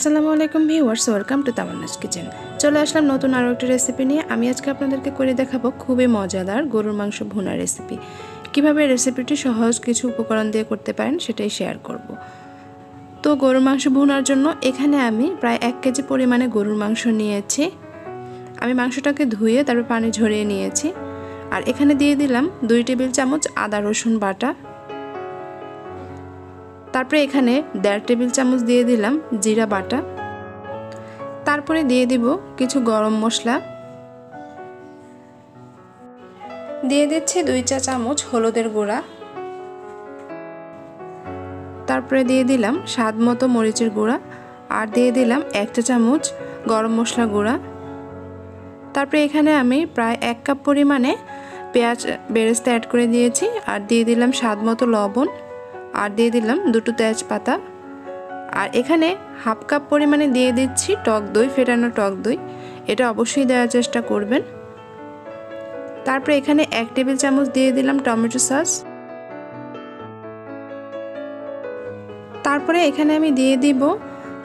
আসসালামু আলাইকুম viewers, welcome to Tamanna's kitchen. চলে আসলাম নতুন আরও একটা রেসিপি নিয়ে। আমি আজকে আপনাদেরকে করে দেখাবো খুবই মজাদার গরুর মাংস ভুনা রেসিপি। কিভাবে রেসিপিটি সহজ কিছু উপকরণ দিয়ে করতে পারেন সেটাই শেয়ার করব। তো গরুর মাংস ভুনার জন্য এখানে আমি প্রায় 1 কেজি পরিমাণে গরুর মাংস নিয়েছি। আমি মাংসটাকে ধুয়ে তারপর পানি ঝরিয়ে নিয়েছি। আর এখানে দিয়ে দিলাম 2 টেবিল চামচ আদা রসুন বাটা। তারপরে এখানে 1.5 টেবিল চামচ দিয়ে দিলাম জিরা বাটা। তারপরে দিয়ে দিব কিছু গরম মশলা, দিয়ে দিচ্ছি 2 চা চামচ হলুদের গুঁড়া, তারপরে দিয়ে দিলাম স্বাদ মতো মরিচের গুঁড়া, আর দিয়ে দিলাম 1 চা চামচ গরম মশলা গুঁড়া। তারপরে এখানে আমি প্রায় 1 কাপ পরিমাণে পেঁয়াজ বেরেস্তা অ্যাড করে দিয়েছি, আর দিয়ে দিলাম স্বাদ মতো লবণ, আর দিয়ে দিলাম 2টো তেজপাতা। আর এখানে হাফ কাপ পরিমাণে দিয়ে দিচ্ছি টক দই, ফেটানো টক দই। এটা অবশ্যই দেওয়ার চেষ্টা করবেন। তারপরে এখানে 1 টেবিল চামচ দিয়ে দিলাম টমেটো সস। তারপরে এখানে আমি দিয়ে দিব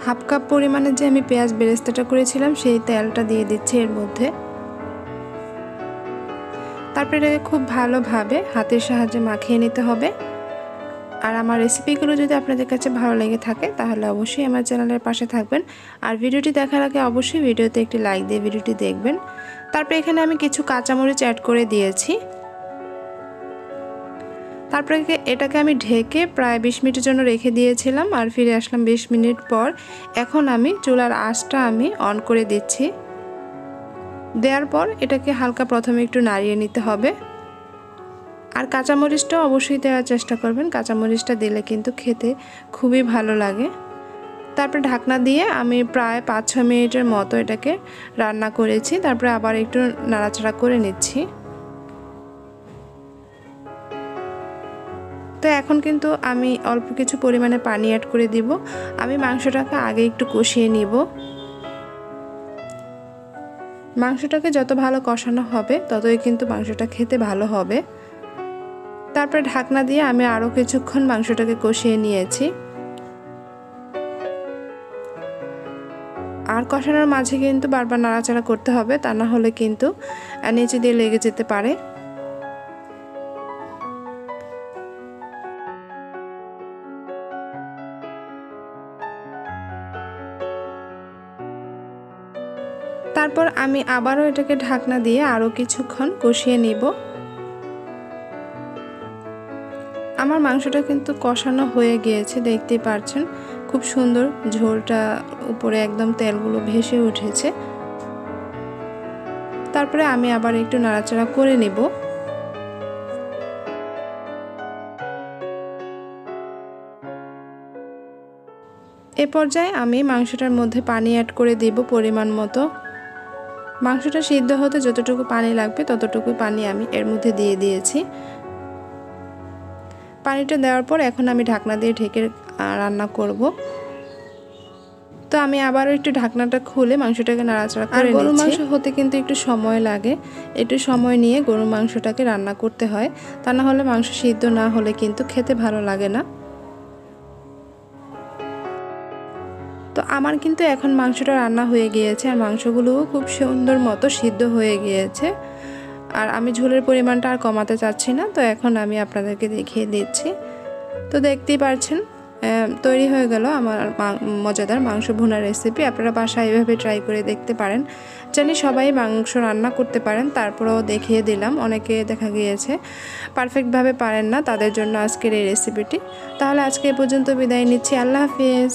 হাফ কাপ পরিমাণে যে আমি পেঁয়াজ বেরেস্তাটা করেছিলাম সেই তেলটা দিয়ে দিচ্ছি এর মধ্যে। তারপরে এটাকে খুব ভালোভাবে হাতের সাহায্যে মাখিয়ে নিতে হবে। আর আমার রেসিপিগুলো যদি আপনাদের কাছে ভালো লেগে থাকে তাহলে অবশ্যই আমার চ্যানেলের পাশে থাকবেন। আর ভিডিওটি দেখার আগে অবশ্যই ভিডিওতে একটি লাইক দিয়ে ভিডিওটি দেখবেন। তারপরে এখানে আমি কিছু কাঁচামরিচ অ্যাড করে দিয়েছি। তারপরে এটাকে আমি ঢেকে প্রায় 20 মিনিটের জন্য রেখে দিয়েছিলাম, আর ফিরে আসলাম 20 মিনিট পর। এখন আমি চুলার আঁচটা আমি অন করে দিচ্ছি। দেওয়ার পর এটাকে হালকা প্রথমে একটু নাড়িয়ে নিতে হবে। আর কাঁচামরিচটা অবশ্যই দেওয়ার চেষ্টা করবেন, কাঁচামরিচটা দিলে কিন্তু খেতে খুবই ভালো লাগে। তারপরে ঢাকনা দিয়ে আমি প্রায় 5-6 মিনিটের মতো এটাকে রান্না করেছি। তারপরে আবার একটু নাড়াচাড়া করে নিচ্ছি। তো এখন কিন্তু আমি অল্প কিছু পরিমাণে পানি অ্যাড করে দিব। আমি মাংসটাকে আগে একটু কষিয়ে নিব। মাংসটাকে যত ভালো কষানো হবে ততই কিন্তু মাংসটা খেতে ভালো হবে। তারপরে ঢাকনা দিয়ে আমি আরও কিছুক্ষণ মাংসটাকে কষিয়ে নিয়েছি। আর কষানোর মাঝে কিন্তু বারবার নাড়াচাড়া করতে হবে, তা না হলে কিন্তু নিচে দিয়ে লেগে যেতে পারে। তারপর আমি আবারও এটাকে ঢাকনা দিয়ে আরও কিছুক্ষণ কষিয়ে নিব। আমার মাংসটা কিন্তু কষানো হয়ে গিয়েছে, দেখতেই পাচ্ছেন খুব সুন্দর ঝোলটা উপরে একদম তেলগুলো ভেসে উঠেছে। তারপরে আমি আবার একটু নাড়াচাড়া করে নেব। এ পর্যায়ে আমি মাংসটার মধ্যে পানি অ্যাড করে দেব পরিমাণ মতো। মাংসটা সিদ্ধ হতে যতটুকু পানি লাগবে ততটুকু পানি আমি এর মধ্যে দিয়ে দিয়েছি। পানিটা দেওয়ার পর এখন আমি ঢাকনা দিয়ে ঢেকে রান্না করব। তো আমি আবারও একটু ঢাকনাটা খুলে মাংসটাকে নাড়াচাড়া করে নিচ্ছি। গরুর মাংস হতে কিন্তু একটু সময় লাগে, একটু সময় নিয়ে গরুর মাংসটাকে রান্না করতে হয়, তা না হলে মাংস সিদ্ধ না হলে কিন্তু খেতে ভালো লাগে না। তো আমার কিন্তু এখন মাংসটা রান্না হয়ে গিয়েছে, আর মাংসগুলোও খুব সুন্দর মতো সিদ্ধ হয়ে গিয়েছে। আর আমি ঝোলের পরিমাণটা আর কমাতে চাচ্ছি না, তো এখন আমি আপনাদেরকে দেখিয়ে দিচ্ছি। তো দেখতেই পাচ্ছেন তৈরি হয়ে গেল আমার মজাদার মাংস ভুনা রেসিপি। আপনারা বাসায় এভাবে ট্রাই করে দেখতে পারেন। জানি সবাই মাংস রান্না করতে পারেন, তারপরেও দেখিয়ে দিলাম। অনেকে দেখা গিয়েছে পারফেক্টভাবে পারেন না, তাদের জন্য আজকের এই রেসিপিটি। তাহলে আজকে এ পর্যন্ত বিদায় নিচ্ছি। আল্লাহ হাফিজ।